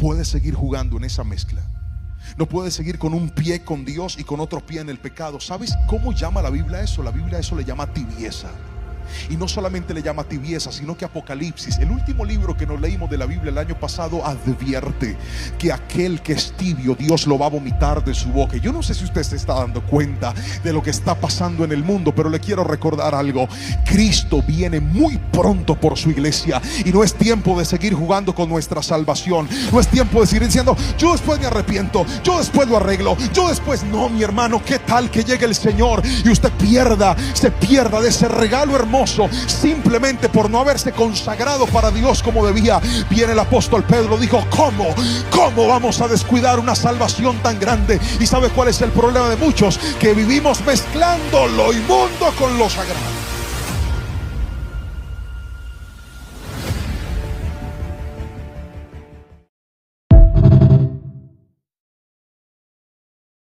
puedes seguir jugando en esa mezcla. No puedes seguir con un pie con Dios y con otro pie en el pecado. ¿Sabes cómo llama la Biblia a eso? La Biblia a eso le llama tibieza. Y no solamente le llama tibieza, sino que Apocalipsis, el último libro que nos leímos de la Biblia el año pasado, advierte que aquel que es tibio, Dios lo va a vomitar de su boca. Yo no sé si usted se está dando cuenta de lo que está pasando en el mundo, pero le quiero recordar algo. Cristo viene muy pronto por su iglesia, y no es tiempo de seguir jugando con nuestra salvación. No es tiempo de seguir diciendo: yo después me arrepiento, yo después lo arreglo, yo después. No, mi hermano, ¿qué tal que llegue el Señor y usted se pierda de ese regalo hermoso simplemente por no haberse consagrado para Dios como debía? Viene el apóstol Pedro, dijo: ¿Cómo vamos a descuidar una salvación tan grande? ¿Y sabe cuál es el problema de muchos? Que vivimos mezclando lo inmundo con lo sagrado.